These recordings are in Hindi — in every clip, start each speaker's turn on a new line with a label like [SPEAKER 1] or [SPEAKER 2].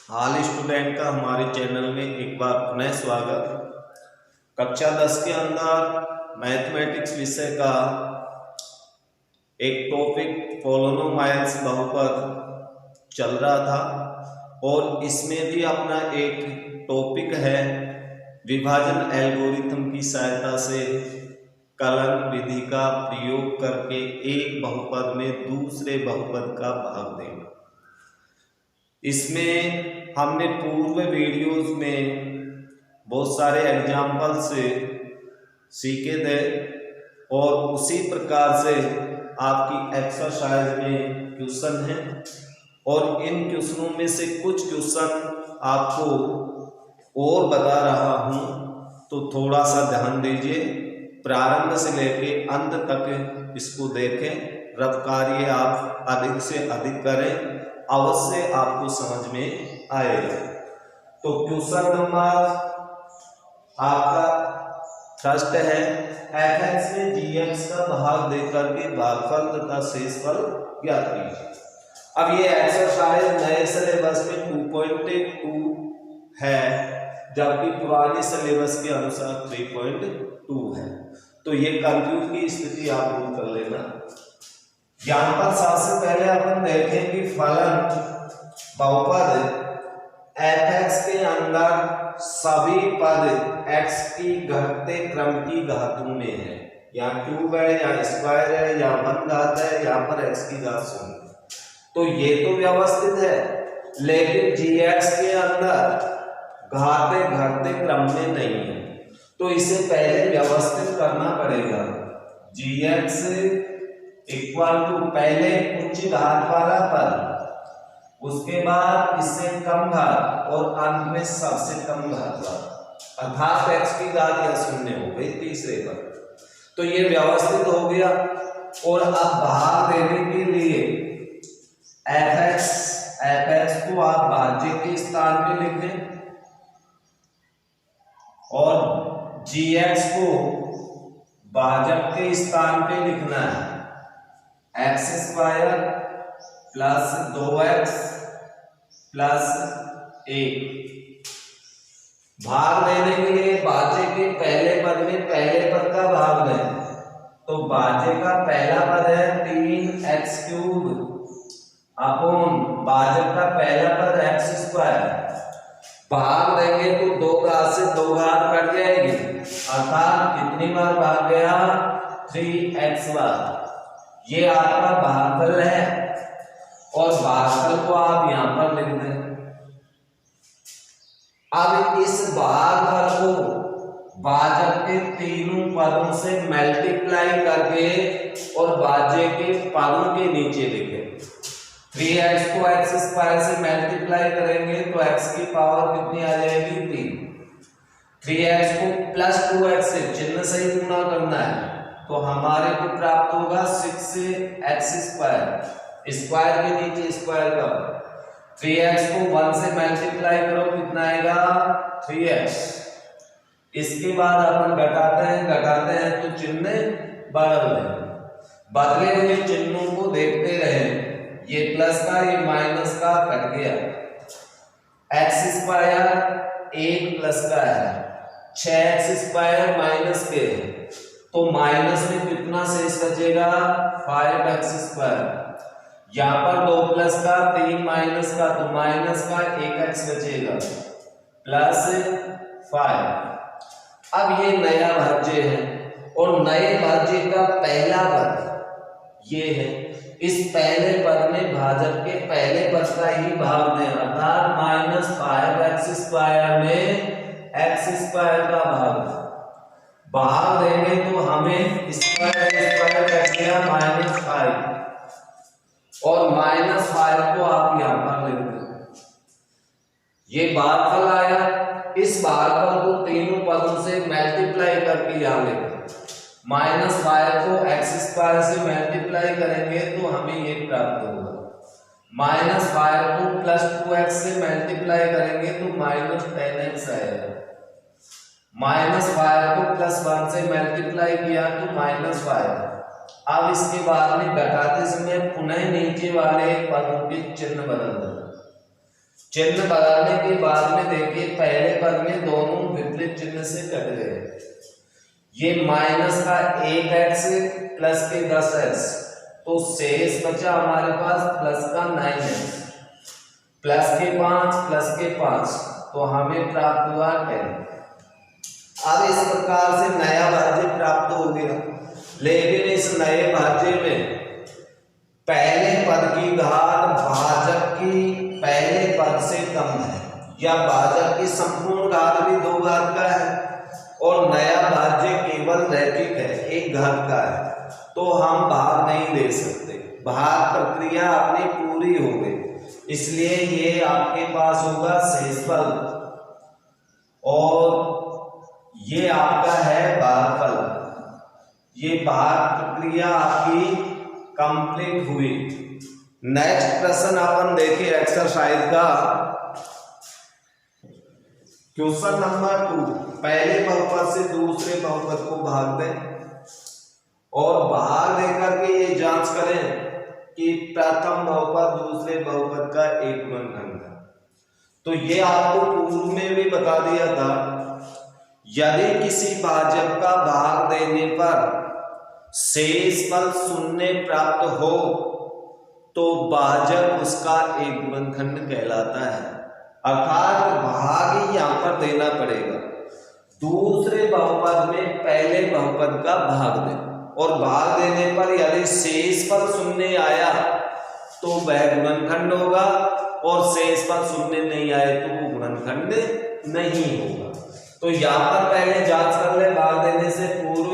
[SPEAKER 1] हाल स्टूडेंट का हमारे चैनल में एक बार पुनः स्वागत। कक्षा 10 के अंदर मैथमेटिक्स विषय का एक टॉपिक पॉलिनोमियल्स बहुपद चल रहा था और इसमें भी अपना एक टॉपिक है विभाजन एल्गोरिथम की सहायता से कलन विधि का प्रयोग करके एक बहुपद में दूसरे बहुपद का भाग देना। इसमें हमने पूर्व वीडियोस में बहुत सारे एग्जाम्पल से सीखे थे और उसी प्रकार से आपकी एक्सरसाइज में क्वेश्चन है और इन क्वेश्चनों में से कुछ क्वेश्चन आपको और बता रहा हूं, तो थोड़ा सा ध्यान दीजिए। प्रारंभ से लेके अंत तक इसको देखें। रफ कार्य आप अधिक से अधिक करें, अवश्य आपको समझ में आएगा। तो क्वेश्चन नंबर आपका फर्स्ट है, f(x) में gx का भाग देकर के भागफल तथा शेषफल ज्ञात कीजिए। अब ये एक्सरसाइज नए सिलेबस में 2.2 है, जबकि पुराने सिलेबस के अनुसार 3.2 है। तो ये कंफ्यूज की स्थिति आप दूर कर लेना। यहाँ पर सबसे पहले अपन देखें कि फलन बहुपद f(x) के अंदर सभी पद x की घटते क्रम की घातों में है। यहाँ क्यूब है, यहाँ स्क्वायर है, यहाँ 1 घात है, यहाँ पर x की घात 0। तो ये तो व्यवस्थित है, लेकिन gx के अंदर घाते घटते क्रम में नहीं है। तो इसे पहले व्यवस्थित करना पड़ेगा। gx इक्वल टू पहले उच्च घात वाला पद, उसके बाद इससे कम घात और अंत में सबसे कम घात वाला, अर्थात x की घात या 0 हो गई तीसरे पर। तो ये व्यवस्थित हो गया। और अब भाग देने के लिए f(x) को आप भाज्य के स्थान पे लिख दें और gx को भाजक के स्थान पे लिखना है। x² plus 2x plus 1। भाग देने के लिए भाज्य के पहले पद में पहले पद का भाग दें, तो भाज्य का पहला पद है 3x³ अपॉन भाजक का पहला पद x²। भाग देंगे तो 2 घात से 2 घात कट जाएगी, अर्थात कितनी बार भाग गया 3x बार। ये आपका भागफल है और भागफल को आप यहां पर लिख दें। अब इस भागफल को भाजक के तीनों पदों से मल्टीप्लाई करके और भाज्य के पदों के नीचे लिखें। 3x को x² से मल्टीप्लाई करेंगे तो x की पावर कितनी आ जाएगी 3। 3x को प्लस 2x से चिन्ह सही गुणा करना है, तो हमारे को प्राप्त होगा 6x²। स्क्वायर के नीचे स्क्वायर का 3x को 1 से मल्टीप्लाई करो, कितना आएगा 3x। इसके बाद अपन घटाते हैं तो चिन्ह बदल दें। बदले हुए चिन्हों को देखते रहे, ये प्लस का ये माइनस का कट गया। x² 1 प्लस का है, 6x² माइनस के, तो माइनस में कितना शेष बचेगा 5x²। यहाँ पर 2 प्लस का 3 माइनस का, तो माइनस का 1x बचेगा प्लस 5। अब ये नया भाज्य है और नए भाज्य का पहला पद ये है। इस पहले पद में भाजक के पहले पद का ही भाग दें, अर्थात -5x² में x² का भाग देंगे तो हमें स्क्वायर कट गया -5 और -5 को आप यहां पर लिख दें। ये भागफल आया। इस भागफल को तीनों पदों से मल्टीप्लाई करके यहां लिखें। -5 को x² से मल्टीप्लाई करेंगे तो हमें ये प्राप्त होगा। -5 को प्लस 2x से मल्टीप्लाई करेंगे तो -10x आएगा। -5 को प्लस 1 से मल्टीप्लाई किया तो -5। अब इसके बाद में घटाते समय पुनः नीचे वाले पदों के चिन्ह बदल दें। चिन्ह बदलने के बाद में देखिए पहले पद में दोनों विपरीत चिन्ह से कट गए। ये माइनस का 1x प्लस के 10x, तो शेष बचा हमारे पास प्लस का 9x, प्लस के 5 प्लस के 5, तो हमें प्राप्त हुआ 10। अब इस प्रकार से नया भाज्य प्राप्त हो गया, लेकिन इस नए भाज्य में पहले पद की घात भाजक की पहले पद से कम है, या भाजक की संपूर्ण घात भी 2 घात का है और नया भाज्य केवल रैखिक है, 1 घात का है, तो हम भाग नहीं दे सकते। भाग प्रक्रिया अपनी पूरी हो गई, इसलिए ये आपके पास होगा शेषफल और ये आपका है भागफल। ये भाग प्रक्रिया आपकी कंप्लीट हुई। नेक्स्ट प्रश्न अपन देखिए एक्सरसाइज का क्वेश्चन नंबर 2। पहले बहुपद से दूसरे बहुपद को भाग दें और भाग देकर के ये जांच करें कि प्रथम बहुपद दूसरे बहुपद का एक गुणनखंड है। तो ये आपको पूर्व में भी बता दिया था, यदि किसी भाजक का भाग देने पर शेषफल शून्य प्राप्त हो तो भाजक उसका एक गुणनखंड कहलाता है। अर्थात भाग यहां पर देना पड़ेगा, दूसरे बहुपद में पहले बहुपद का भाग दें और भाग देने पर यदि शेषफल शून्य आया तो वह गुणनखंड होगा और शेषफल शून्य नहीं आए तो वो गुणनखंड नहीं होगा। तो यहां पर पहले जांच कर ले भाग देने से पूर्व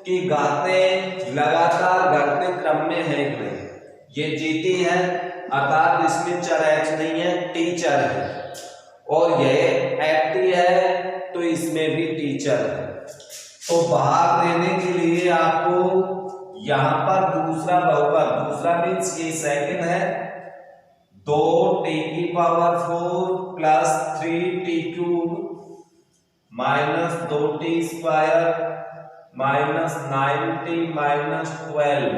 [SPEAKER 1] कि घातें लगातार घटते क्रम में है कि नहीं। ये जीती है अर्थात इसमें चर h नहीं है, टी चर है, और यह ft है तो इसमें भी टी चर है। तो भाग देने के लिए आपको यहां पर दूसरा बहुपद, दूसरा मीन्स ये सेकंड है, 2t⁴ plus 3t³ minus 2t² minus 9t minus 12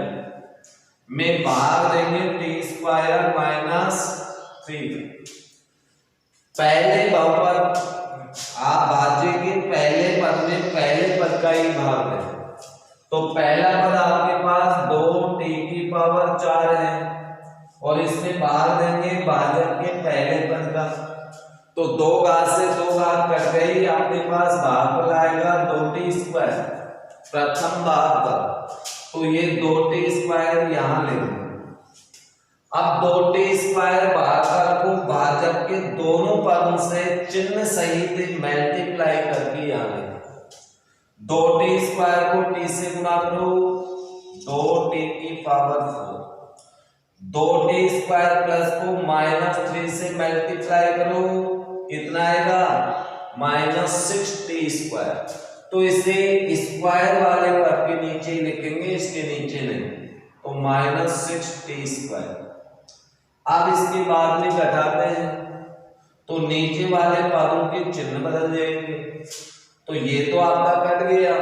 [SPEAKER 1] में भाग देंगे t² माइनस 3। पहले बहुपद आप भाज्य के पहले पद में पहले पद का ही भाग दें, तो पहला पद आपके पास 2t⁴ है और इसमें भाग देंगे भाजक के पहले पद का, तो 2 घात से 2 घात कट गई, आपके पास भागफल आएगा 2t²। प्रथम भाग पर तो ये 2t² यहां लेंगे। अब 2t² भागफल को भाजक के दोनों पदों से चिन्ह सहित मल्टीप्लाई करके यहां लेंगे। 2t² को t से गुणा करो, 2t⁴, 2t² प्लस को -3 से मल्टीप्लाई करो, कितना आएगा -6t²। तो इसे स्क्वायर वाले पद के नीचे लिखेंगे, इसके नीचे नहीं, तो -6t²। अब इसके बाद में घटाते हैं तो नीचे वाले पदों के चिन्ह बदल जाएंगे। तो ये तो आपका कट गया,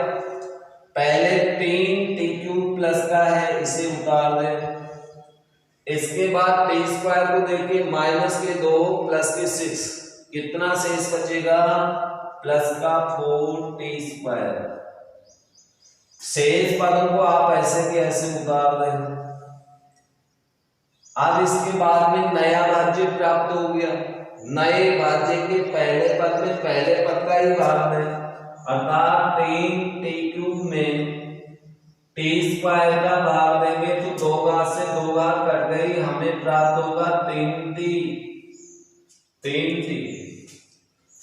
[SPEAKER 1] पहले 3t³ प्लस का है, इसे उतार दें। इसके बाद t² को देखिए, माइनस के 2 प्लस के 6, कितना शेष बचेगा प्लस का 4t²। शेष पदों को आप ऐसे के ऐसे उतार दें। अब इसके बाद में नया भाज्य प्राप्त हो गया, नए भाज्य के पहले पद में पहले पद का ही भाग दें, अर्थात 3t³ में t² का भाग देंगे तो 2 घात से 2 घात कट गई, हमें प्राप्त होगा 3t।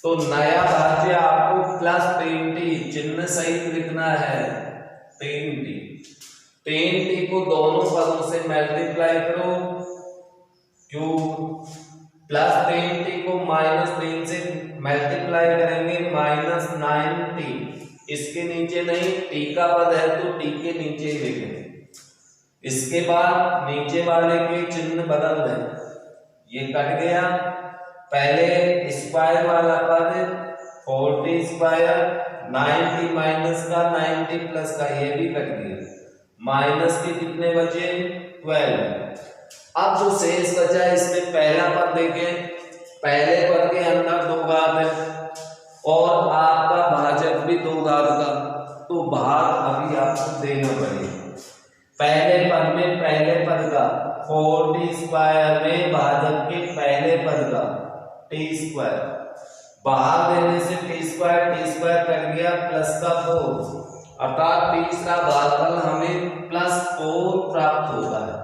[SPEAKER 1] तो नया भाज्य आपको प्लस 3t चिन्ह सहित लिखना है, 3t को दोनों पदों से मल्टीप्लाई करो, क्यूब, प्लस 3t को -3 से मल्टीप्लाई करेंगे -9t, इसके नीचे नहीं, t का पद है तो t के नीचे ही लिखेंगे। इसके बाद नीचे वाले के चिन्ह बदल दें, ये कट गया, पहले स्क्वायर वाला पद 4t², 9t माइनस का 9t प्लस का, ये भी कट गया, माइनस के कितने बचे 12। अब जो शेष बचा इसमें पहला पद देखें पहले पद के अंदर 2 घात है और आपका भाजक भी 2 घात का, तो भाग अभी आपको देना पड़ेगा। पहले पद में पहले पद का 4t² में भाजक के पहले पद का t², भाग देने से t² कट गया प्लस का 4, अर्थात तीसरा भागफल हमें +4 प्राप्त होता है।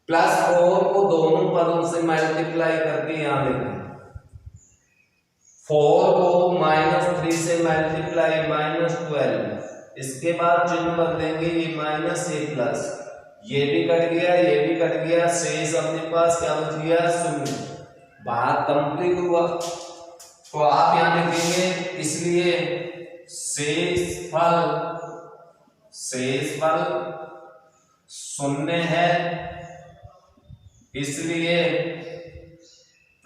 [SPEAKER 1] +4 को दोनों पदों से मल्टीप्लाई करके यहाँ लिखें। 4 को -3 से मल्टीप्लाई -12, इसके बाद चिन्ह बदलेंगे, ये माइनस ये प्लस, ये भी कट गया, ये भी कट गया, शेष अपने पास क्या बच गया 0। भाग कंप्लीट हुआ। तो आप यहाँ लिखेंगे, इसलिए शेषफल 0 है, इसलिए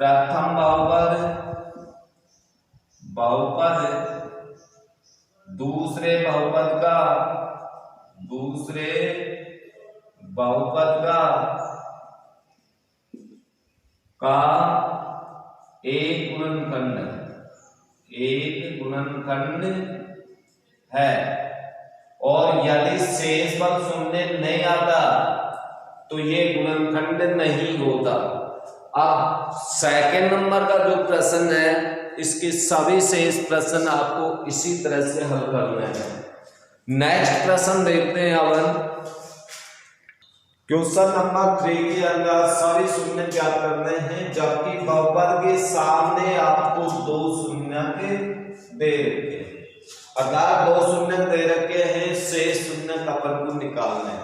[SPEAKER 1] प्रथम बहुपद दूसरे बहुपद का एक गुणनखंड है। और यदि शेषफल 0 नहीं आता तो ये गुणनखंड नहीं होता। अब सेकंड नंबर का जो प्रश्न है, इसके सभी शेष प्रश्न आपको इसी तरह से हल करना है। नेक्स्ट प्रश्न देखते हैं अपन। क्वेश्चन नंबर 3 के अंदर सभी शून्य ज्ञात करने हैं, जबकि बहुपद के सामने आपको 2 शून्य दे रखे हैं। अगर 2 शून्य दे रखे हैं, शेष शून्य अपन को निकालना है।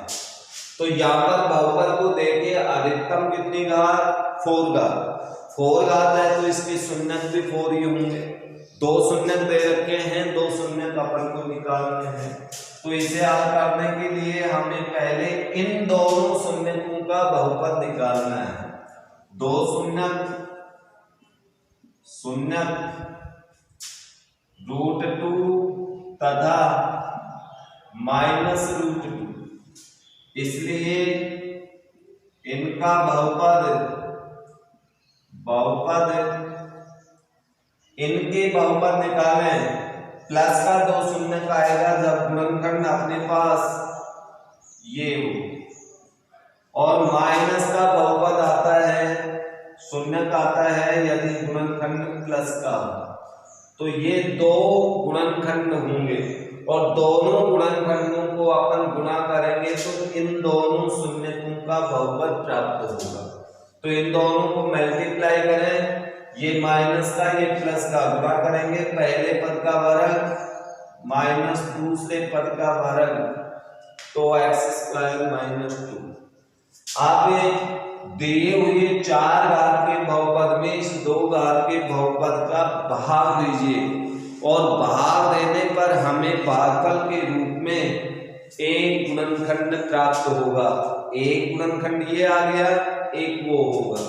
[SPEAKER 1] तो यहाँ पर बहुपद को देके अधिकतम कितनी घात 4 घात है, तो इसके शून्य भी 4 ही होंगे। 2 शून्य दे रखे हैं, 2 शून्य अपन को निकालने हैं। तो इसे हल करने के लिए हमें पहले इन दोनों शून्यों का बहुपद निकालना है। 2 शून्य √2 तथा -√2, इसलिए इनका इनके बहुपद निकालें। प्लस का 2 शून्य का आएगा जब गुणनखंड अपने पास ये हो, और माइनस का बहुपद आता है, शून्य का आता है यदि गुणनखंड प्लस का, तो ये 2 गुणनखंड होंगे और दोनों गुणनखंडों को अपन गुणा करेंगे तो इन दोनों शून्यों का बहुपद प्राप्त होगा। तो इन दोनों को मल्टीप्लाई करें, ये माइनस का ये प्लस का गुणा करेंगे, पहले पद का वर्ग माइनस दूसरे पद का वर्ग, तो x² -2। आप ये दिए हुए 4 घात के बहुपद में इस 2 घात के बहुपद का भाग दीजिए, और भाग देने पर हमें भागफल के रूप में एक गुणनखंड प्राप्त होगा। एक गुणनखंड ये आ गया, एक वो होगा,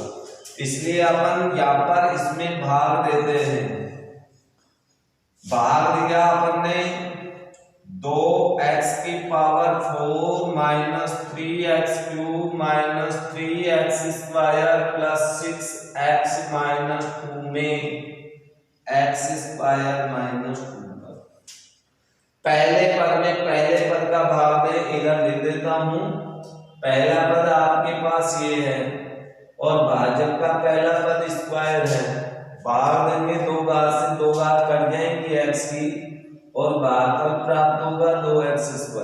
[SPEAKER 1] इसलिए अपन यहाँ पर इसमें भाग देते हैं। भाग दिया अपन ने 2x⁴ -3x³ -3x² +6x - 2 में x² -2 पहले पद में पहले पद का भाग दें, इधर लिख देता हूं। पहला पद आपके पास ये है और भाजक का पहला पद स्क्वायर है, भाग देंगे 2 घात से 2 घात कट जाएंगी x की, और भागफल प्राप्त होगा 2x²,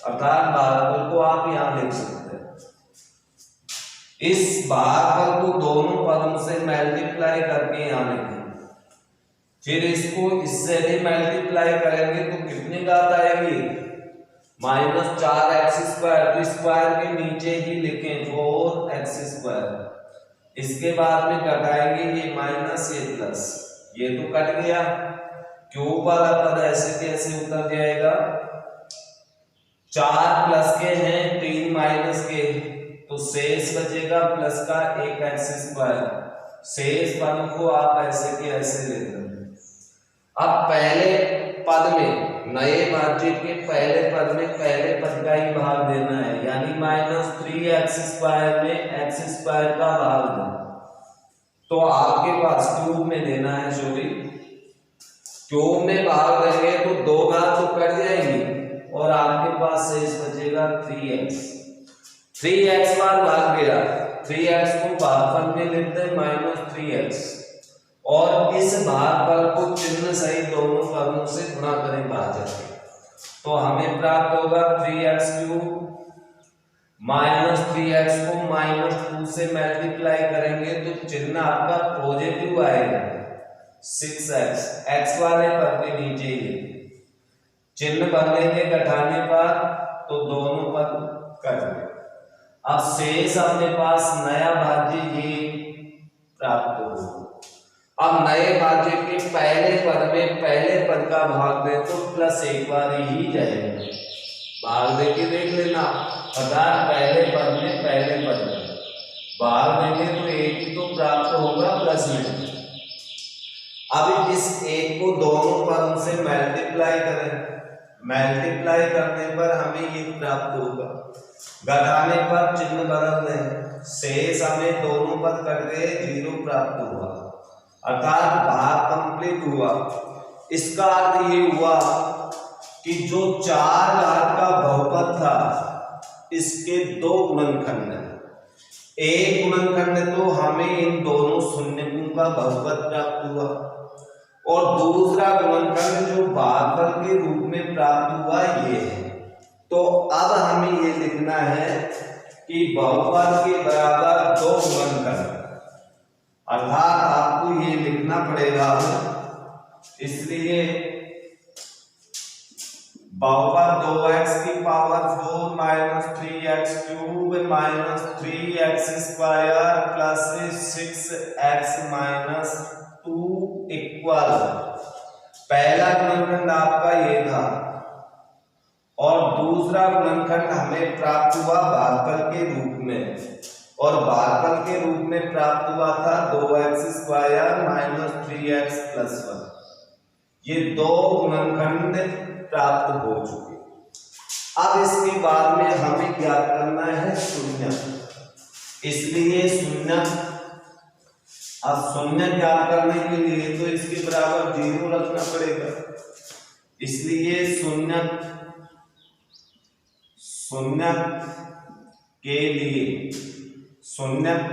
[SPEAKER 1] अर्थात भागफल को आप यहां लिख सकते हैं। इस भागफल को दोनों पदों से मल्टीप्लाई करके यहां लिखें, फिर इसको इससे भी मल्टीप्लाई करेंगे तो कितनी घात आएगी -4x², तो स्क्वायर के नीचे ही लिखें 4x²। इसके बाद में घटाएंगे ये माइनस ये प्लस, ये तो कट गया, क्यूब वाला पद ऐसे कैसे उतर जाएगा। 4 प्लस के हैं 3 माइनस के, तो शेष बचेगा प्लस का 1x²। शेष पद को आप ऐसे के ऐसे ले लें। अब पहले पद में नए भाज्य के पहले पद में पहले पद का ही भाग देना है, यानी -3x² में x² का भाग देना। तो आपके क्यूब में भाग देंगे तो 2 घात तो कट जाएंगी और आपके पास शेष बचेगा 3x। 3x बार भाग गया, 3x को भागफल में लिखते हैं -3x और इस भागफल को चिन्ह सहित दोनों फलों से गुणा करें भाजक के, तो हमें प्राप्त होगा 3x³ -3x को -2 से मल्टीप्लाई करेंगे तो चिन्ह आपका पॉजिटिव आएगा 6x। x वाले पद के नीचे ही चिन्ह बदलेंगे घटाने पर तो दोनों पद कट गए। अब शेष अपने पास नया भाज्य ये प्राप्त होगा। अब नए भाज्य के पहले पद में पहले पद का भाग दे तो प्लस एक बार ही जाएगा, भाग दे के देख लेना, अर्थात पहले पद में पहले पद में भाग देंगे तो एक ही तो प्राप्त होगा प्लस में। अब इस एक को दोनों पदों से मल्टीप्लाई करें, मल्टीप्लाई करने पर हमें ये प्राप्त होगा, घटाने पर चिन्ह बदल दें, शेष हमें दोनों पद कट गए 0 प्राप्त हुआ, अर्थात भाग कंप्लीट हुआ। इसका अर्थ ये हुआ कि जो 4 घात का बहुपद था इसके 2 गुणनखंड हैं। एक गुणनखंड तो हमें इन दोनों शून्यकों का बहुपद प्राप्त हुआ और दूसरा गुणनखंड जो भागफल के रूप में प्राप्त हुआ ये है। तो अब हमें ये लिखना है कि बहुपद के बराबर 2 गुणनखंड, अर्थात आपको ये लिखना पड़ेगा, इसलिए बहुपद 2x की power 4 -3x³ -3x² plus 6x - 2 equal, पहला गुणनखंड आपका ये था और दूसरा गुणनखंड हमें प्राप्त हुआ भागफल के रूप में, और भागफल के रूप में प्राप्त हुआ था 2x² - 3x + 1। ये 2 गुणनखंड प्राप्त हो चुके। अब इसके बाद में हमें ज्ञात करना है शून्य, इसलिए शून्य, अब शून्य ज्ञात करने के लिए तो इसके बराबर 0 रखना पड़ेगा, इसलिए शून्य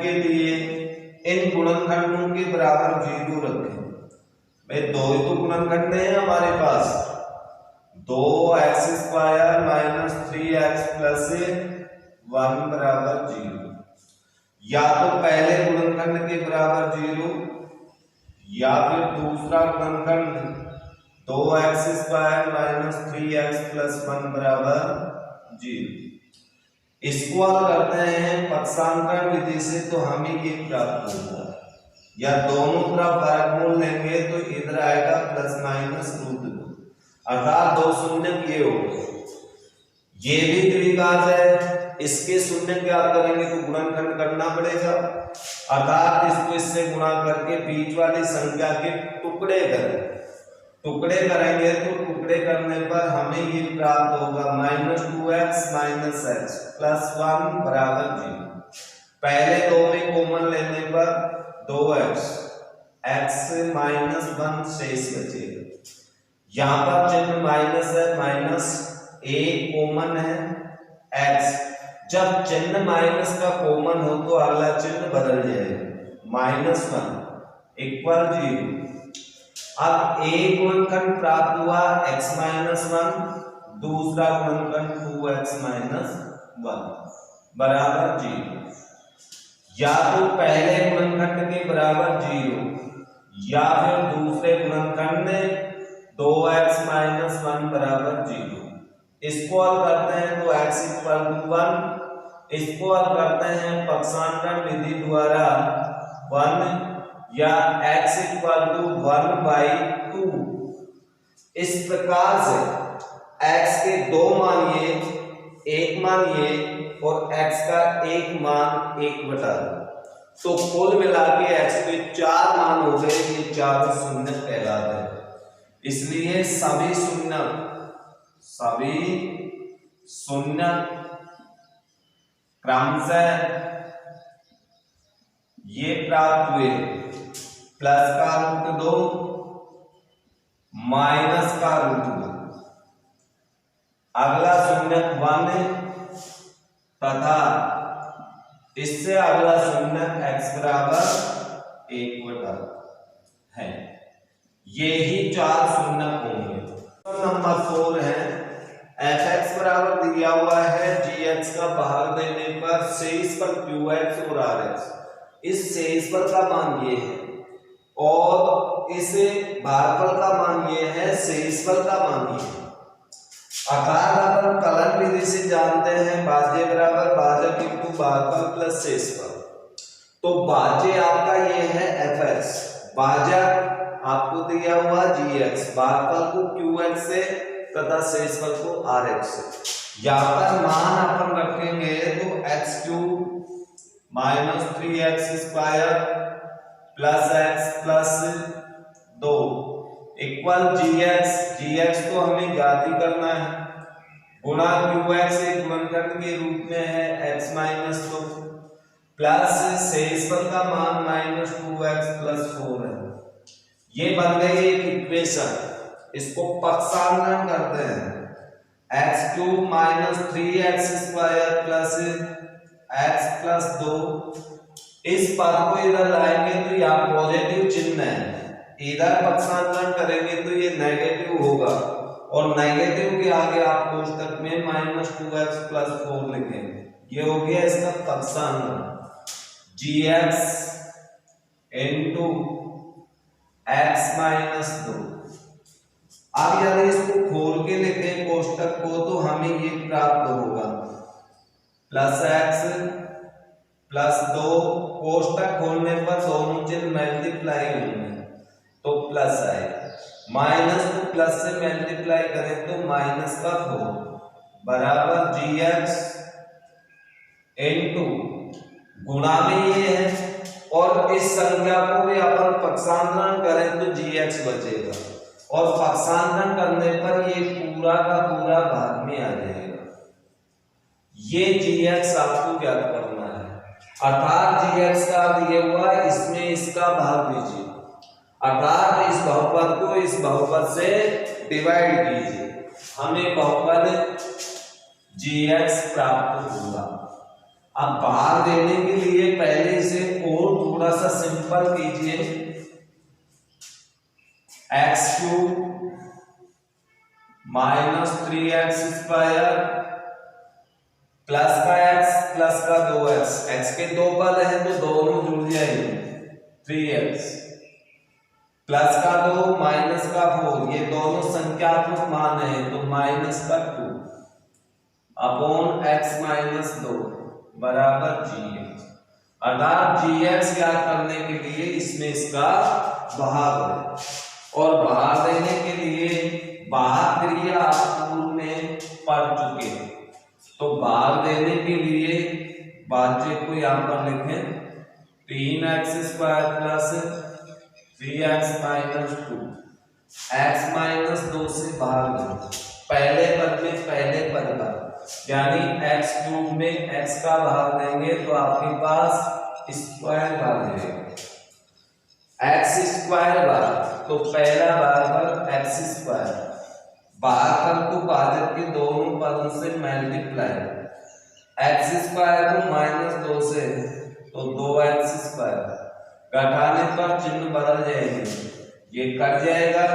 [SPEAKER 1] के लिए इन गुणनखंडों के बराबर 0 रखें। भाई 2 ही तो गुणनखंड है हमारे पास, 2x² - 3x + 1 बराबर 0, या तो पहले गुणनखंड के बराबर 0 या फिर दूसरा गुणनखंड 2x² - 3x + 1 बराबर 0। इसको हल करते हैं पक्षांतर विधि से तो हमें ये प्राप्त होगा, या दोनों तरफ वर्गमूल लेंगे तो इधर आएगा ±√2, अर्थात 2 शून्य ये हो गए। ये भी द्विघात है, इसके शून्य ज्ञात करेंगे तो गुणनखंड करना पड़ेगा, अर्थात इसको इससे गुणा करके बीच वाली संख्या के टुकड़े करें, टुकड़े करेंगे तो टुकड़े करने पर हमें ये प्राप्त होगा -2x - x + 1 बराबर 0। पहले 2 में कॉमन लेने पर 2x, x - 1 शेष बचेगा, यहाँ पर चिन्ह माइनस है, -1 कॉमन है, x, जब चिन्ह माइनस का कॉमन हो तो अगला चिन्ह बदल जाएगा, -1 इक्वल 0। अब एक गुणनखंड प्राप्त हुआ x - 1, दूसरा गुणनखंड 2x - 1 बराबर 0, या तो पहले गुणनखंड के बराबर 0 या फिर दूसरे गुणनखंड 2x - 1 बराबर 0। इसको हल करते हैं तो x = 1, इसको हल करते हैं पक्षांतर विधि द्वारा 1 या x = 1/2। इस प्रकार से x के 2 मान ये, 1 मान ये और x का 1 मान 1/2, तो कुल मिला के x के 4 मान हो गए, ये चारों शून्य कहलाते हैं। इसलिए सभी शून्य क्रमशः ये प्राप्त हुए, प्लस का रूट 2 माइनस का √2, अगला शून्यक 1 तथा इससे अगला शून्यक x बराबर 1/, है। ये ही 4 शून्यक होंगे। नंबर 4 है fx बराबर दिया हुआ है gx का भाग देने पर शेषफल qx और rx, इस शेषफल का मान ये है और इस भागफल का मान ये है, शेषफल का मान ये है। अर्थात अपन कलन विधि से जानते हैं भाज्य बराबर भाजक इंटू भागफल प्लस शेषफल। तो भाज्य आपका ये है fx, भाजक आपको दिया हुआ gx, भागफल को qx से तथा शेषफल को rx से। यहाँ पर मान अपन रखेंगे तो x³ minus 3x square plus x plus 2 equal gx तो हमें ज्ञात ही करना है, गुणा qx एक गुणनखंड के रूप में है x माइनस 2 प्लस शेषफल का मान माइनस 2x प्लस 4 है। ये बन गई एक इक्वेशन, इसको पक्षांतरण करते हैं। x³ minus 3x square plus x plus 2, इस पद को इधर लाएंगे तो यहाँ पॉजिटिव चिन्ह है, इधर पक्षांतरण करेंगे तो ये नेगेटिव होगा और नेगेटिव के आगे आप कोष्टक में माइनस 2x प्लस 4 लिखेंगे। ये हो गया इसका पक्षांतरण, gx इंटू x माइनस 2। अब यदि इसको खोल के लिखें कोष्टक को तो हमें ये प्राप्त होगा प्लस x प्लस 2, कोष्टक खोलने पर दोनों चिन्ह मल्टीप्लाई होंगे तो प्लस आएगा, माइनस को प्लस से मल्टीप्लाई करें तो माइनस का 4 बराबर gx इंटू गुणा में ये है और इस संख्या को भी अपन पक्षांतरण करें तो gx बचेगा और पक्षांतरण करने पर ये पूरा का पूरा भाग में आ जाएगा। ये gx आपको ज्ञात करना है, अर्थात gx का दिया हुआ इसमें इसका भाग लीजिए, अर्थात इस बहुपद को इस बहुपद से डिवाइड कीजिए, हमें बहुपद gx प्राप्त होगा। अब भाग देने के लिए पहले इसे और थोड़ा सा सिंपल कीजिए, x³ minus 3x square plus का x प्लस का 2x, x के दो पद हैं तो दोनों जुड़ जाएंगे, 3x प्लस का 2 माइनस का 4, ये दोनों संख्यात्मक मान है तो माइनस का 2 अपॉन x माइनस 2 बराबर gx। अर्थात gx ज्ञात करने के लिए इसमें इसका भाग है और भाग देने के लिए भाग क्रिया पूर्व में पढ़ चुके हैं, तो भाग देने के लिए भाज्य को यहाँ पर लिखें 3x square plus 3x minus 2, x minus 2 से भाग दें, पहले पद में पहले पद का यानी x³ में x का भाग देंगे तो आपके पास स्क्वायर भाग देगा, x स्क्वायर भाग तो पहला भाग x स्क्वायर, भागफल को भाजक के दोनों पदों से मल्टीप्लाई, x स्क्वायर को माइनस 2 से तो 2x स्क्वायर, घटाने पर चिन्ह बदल जाएंगे, ये कट जाएगा,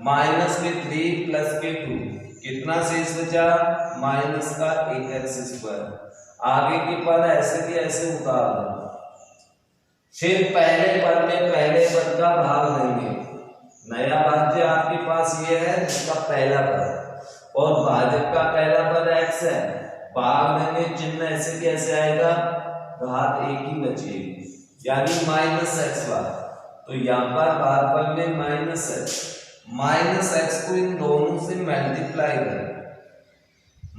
[SPEAKER 1] माइनस के 3 प्लस के 2, कितना शेष बचा माइनस का 1x स्क्वायर। आगे की पद ऐसे की ऐसे उतार दो, फिर पहले पद में पहले पद का भाग देंगे, नया भाज्य आपके पास ये है जिसका पहला पद और भाजक का पहला पद x है, भाग देंगे चिन्ह ऐसे कैसे आएगा, घात 1 ही बचेगी यानी माइनस x बार, तो यहाँ पर भागफल में माइनस x, माइनस x को इन दोनों से मल्टीप्लाई करें,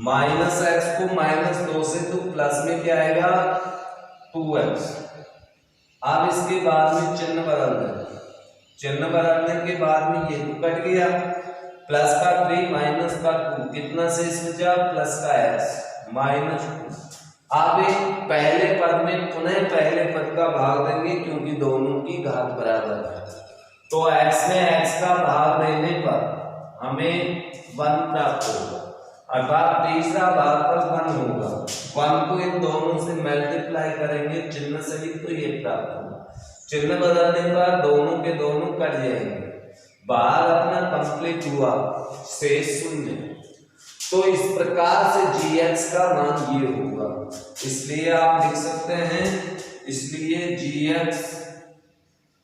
[SPEAKER 1] माइनस x को माइनस 2 से तो प्लस में क्या आएगा 2x। अब इसके बाद में चिन्ह बदल दें, चिन्ह बदलने के बाद में ये तो कट गया, प्लस का 3 माइनस का 2, कितना शेष बचा प्लस का x माइनस 2। अब पहले पद में पुनः पहले पद का भाग देंगे क्योंकि दोनों की घात बराबर है, तो x में x का भाग देने पर हमें 1 प्राप्त होगा, अर्थात तीसरा भाग पर 1 होगा। 1 को इन दोनों से मल्टीप्लाई करेंगे चिन्ह सहित तो ये प्राप्त होगा। चिन्ह बदलने पर दोनों के दोनों कट जाएंगे, भाग अपना कंप्लीट हुआ, शेष 0। तो इस प्रकार से gx का मान ये होगा, इसलिए आप लिख सकते हैं, इसलिए gx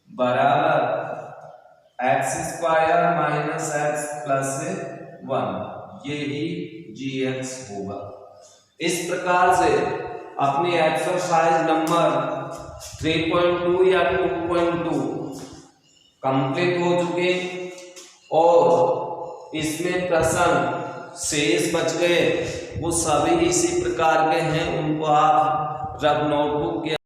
[SPEAKER 1] बराबर x² माइनस x प्लस 1, ये ही gx होगा। इस प्रकार से अपनी एक्सरसाइज नंबर 3.2 या 2.2 कंप्लीट हो चुके और इसमें प्रश्न शेष बच गए, वो सभी इसी प्रकार के हैं। उनको आप रफ नोटबुक के